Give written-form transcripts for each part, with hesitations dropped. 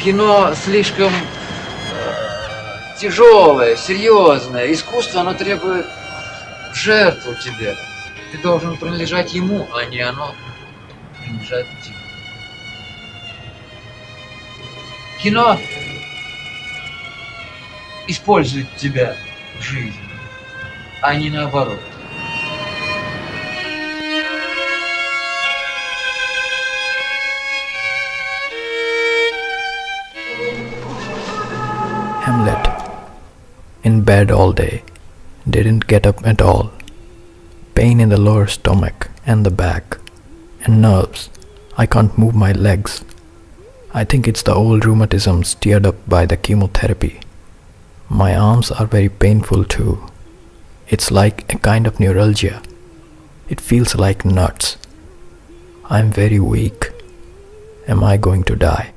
Кино слишком тяжелое, серьезное. Искусство, оно требует жертву тебе. Ты должен принадлежать ему, а не оно принадлежать тебе. Кино использует тебя в жизни, а не наоборот. Hamlet. In bed all day. Didn't get up at all. Pain in the lower stomach and the back. And nerves. I can't move my legs. I think it's the old rheumatism stirred up by the chemotherapy. My arms are very painful too. It's like a kind of neuralgia. It feels like nuts. I'm very weak. Am I going to die?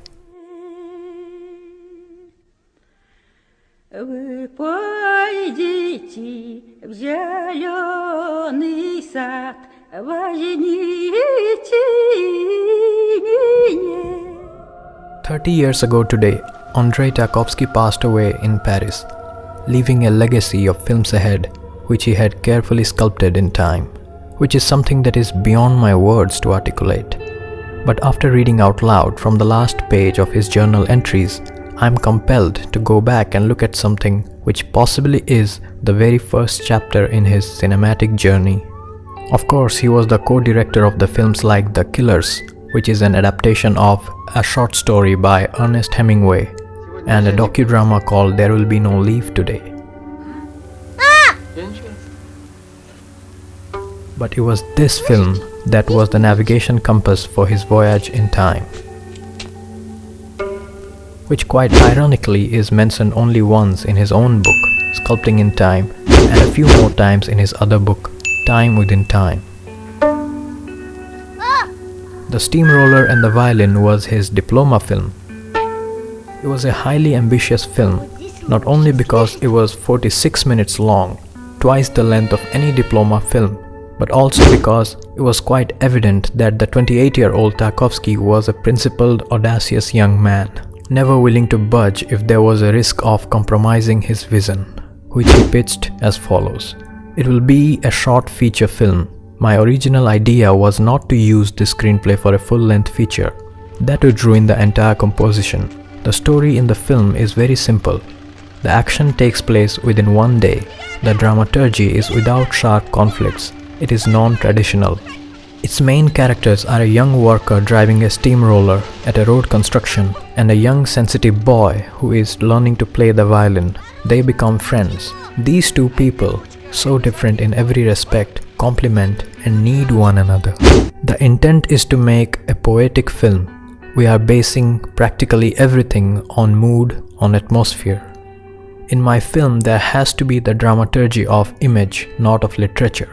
Вы пойдите в зеленый сад, возьмите меня. 30 years ago today, Andrei Tarkovsky passed away in Paris, leaving a legacy of films ahead which he had carefully sculpted in time, which is something that is beyond my words to articulate. But after reading out loud from the last page of his journal entries, I am compelled to go back and look at something which possibly is the very first chapter in his cinematic journey. Of course, he was the co-director of the films like The Killers, which is an adaptation of a short story by Ernest Hemingway, and a docudrama called There Will Be No Leave Today. But it was this film that was the navigation compass for his voyage in time, which quite ironically is mentioned only once in his own book, Sculpting in Time, and a few more times in his other book, Time Within Time. The Steamroller and the Violin was his diploma film. It was a highly ambitious film, not only because it was 46 minutes long, twice the length of any diploma film, but also because it was quite evident that the 28-year-old Tarkovsky was a principled, audacious young man, never willing to budge if there was a risk of compromising his vision, which he pitched as follows. It will be a short feature film. My original idea was not to use this screenplay for a full-length feature. That would ruin the entire composition. The story in the film is very simple. The action takes place within one day. The dramaturgy is without sharp conflicts. It is non-traditional. Its main characters are a young worker driving a steamroller at a road construction and a young sensitive boy who is learning to play the violin. They become friends. These two people, so different in every respect, complement and need one another. The intent is to make a poetic film. We are basing practically everything on mood, on atmosphere. In my film, there has to be the dramaturgy of image, not of literature.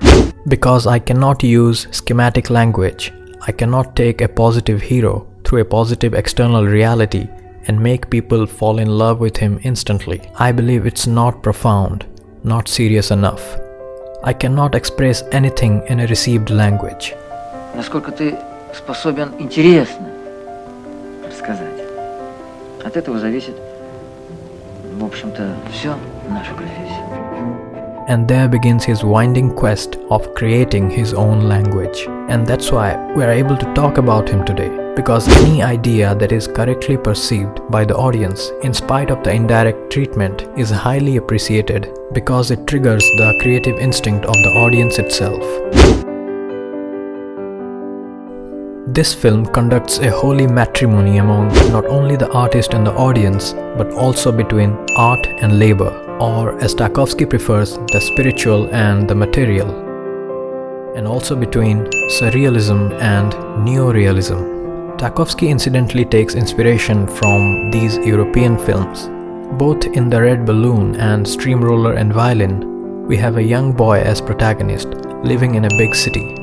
Because I cannot use schematic language, I cannot take a positive hero through a positive external reality and make people fall in love with him instantly. I believe it's not profound, not serious enough. I cannot express anything in a received language. Насколько ты способен интересно рассказать. От этого зависит, в общем-то, все наша профессия. And there begins his winding quest of creating his own language. And that's why we are able to talk about him today. Because any idea that is correctly perceived by the audience, in spite of the indirect treatment, is highly appreciated because it triggers the creative instinct of the audience itself. This film conducts a holy matrimony among not only the artist and the audience, but also between art and labor, or as Tarkovsky prefers, the spiritual and the material, and also between surrealism and neorealism. Tarkovsky incidentally takes inspiration from these European films. Both in The Red Balloon and Steamroller and Violin, we have a young boy as protagonist, living in a big city,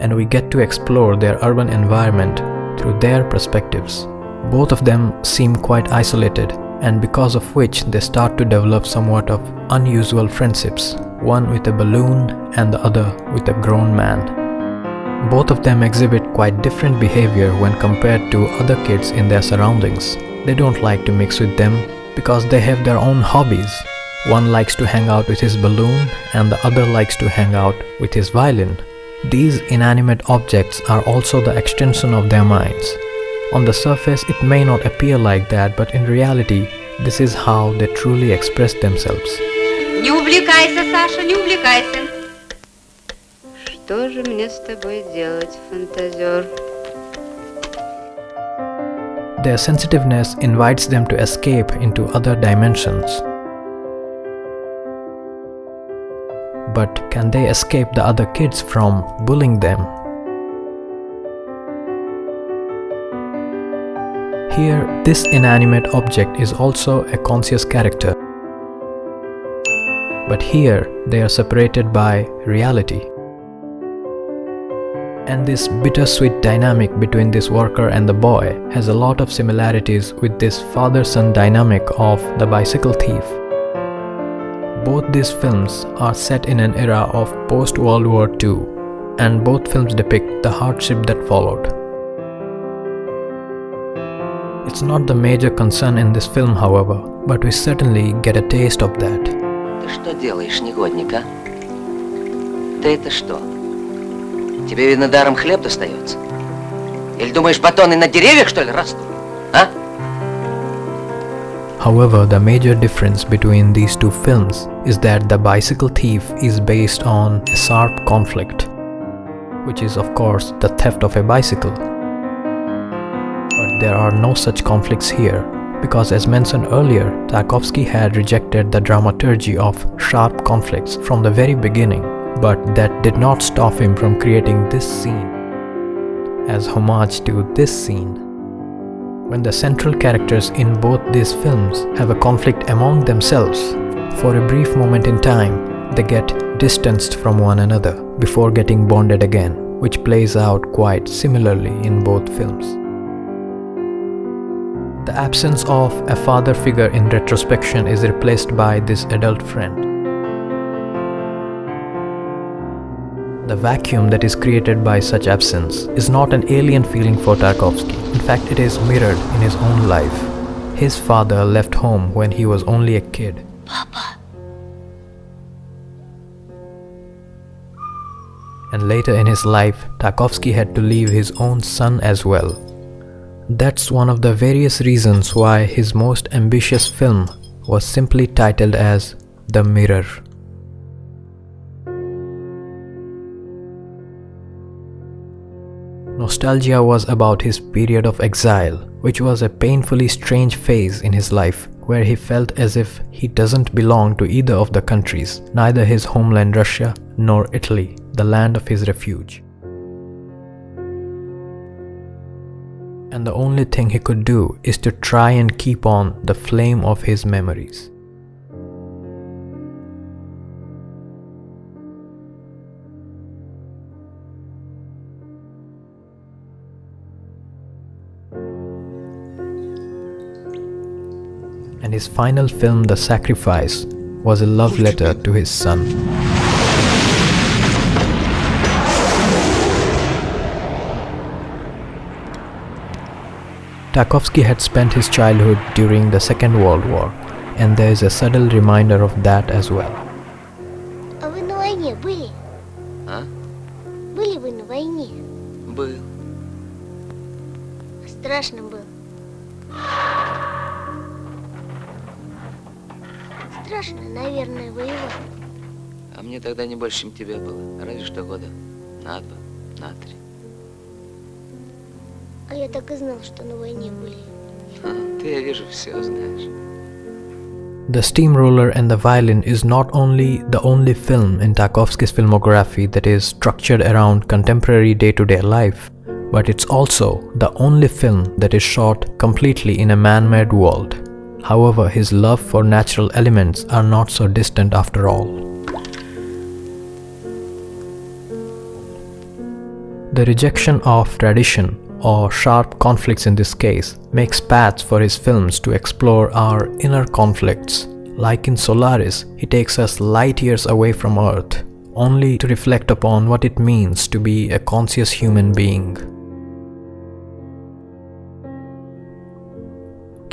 and we get to explore their urban environment through their perspectives. Both of them seem quite isolated, and because of which they start to develop somewhat of unusual friendships, one with a balloon and the other with a grown man. Both of them exhibit quite different behavior when compared to other kids in their surroundings. They don't like to mix with them because they have their own hobbies. One likes to hang out with his balloon and the other likes to hang out with his violin. These inanimate objects are also the extension of their minds. On the surface, it may not appear like that, but in reality, this is how they truly express themselves. Не увлекайся, Саша, не увлекайся. Что же мне с тобой делать, фантазер? Their sensitiveness invites them to escape into other dimensions. But can they escape the other kids from bullying them? Here, this inanimate object is also a conscious character. But here, they are separated by reality. And this bittersweet dynamic between this worker and the boy has a lot of similarities with this father-son dynamic of The Bicycle Thief. Both these films are set in an era of post-World War II, and both films depict the hardship that followed. It's not the major concern in this film, however, but we certainly get a taste of that. Ты что делаешь, негодник, а? Ты это что? Тебе, видно, даром хлеб достается? Или думаешь, батоны на деревьях, что ли, растут? А? However, the major difference between these two films is that The Bicycle Thief is based on a sharp conflict, which is of course the theft of a bicycle. But there are no such conflicts here, because as mentioned earlier, Tarkovsky had rejected the dramaturgy of sharp conflicts from the very beginning, but that did not stop him from creating this scene as homage to this scene. When the central characters in both these films have a conflict among themselves, for a brief moment in time, they get distanced from one another before getting bonded again, which plays out quite similarly in both films. The absence of a father figure in retrospection is replaced by this adult friend. The vacuum that is created by such absence is not an alien feeling for Tarkovsky. In fact, it is mirrored in his own life. His father left home when he was only a kid. Papa. And later in his life, Tarkovsky had to leave his own son as well. That's one of the various reasons why his most ambitious film was simply titled as The Mirror. Nostalgia was about his period of exile, which was a painfully strange phase in his life, where he felt as if he doesn't belong to either of the countries, neither his homeland Russia nor Italy, the land of his refuge. And the only thing he could do is to try and keep on the flame of his memories. And his final film, The Sacrifice, was a love letter to his son. Tarkovsky had spent his childhood during the Second World War, and there is a subtle reminder of that as well. А вы на войне были? А? Были вы на войне? Был. Страшно было. Страшно, наверное, воевать. А мне тогда не больше, чем тебе было. Разве что года на 2, на 3. А я так и знал, что на войне были. Ты, я вижу, все знаешь. The Steamroller and the Violin is not only the only film in Tarkovsky's filmography that is structured around contemporary day-to-day life, but it's also the only film that is shot completely in a man-made world. However, his love for natural elements are not so distant after all. The rejection of tradition, or sharp conflicts in this case, makes paths for his films to explore our inner conflicts. Like in Solaris, he takes us light years away from Earth, only to reflect upon what it means to be a conscious human being.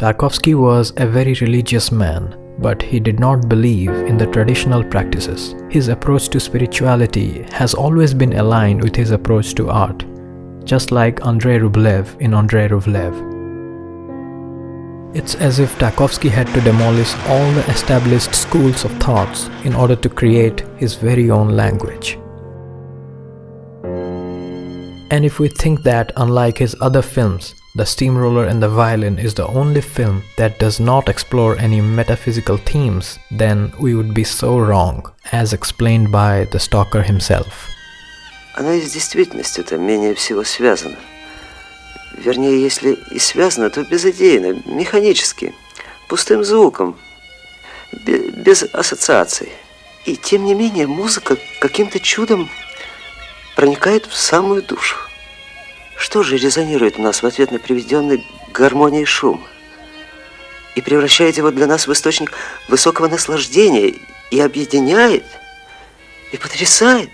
Tarkovsky was a very religious man, but he did not believe in the traditional practices. His approach to spirituality has always been aligned with his approach to art, just like Andrei Rublev in Andrei Rublev. It's as if Tarkovsky had to demolish all the established schools of thoughts in order to create his very own language. And if we think that, unlike his other films, The Steamroller and the Violin is the only film that does not explore any metaphysical themes, then we would be so wrong, as explained by the stalker himself. Оно из действительности-то менее всего связано. Вернее, если и связано, то безыдейно, механически, пустым звуком, без ассоциаций. И тем не менее музыка каким-то чудом проникает в самую душу. Что же резонирует у нас в ответ на приведенный к гармонии шум? И превращает его для нас в источник высокого наслаждения, и объединяет, и потрясает.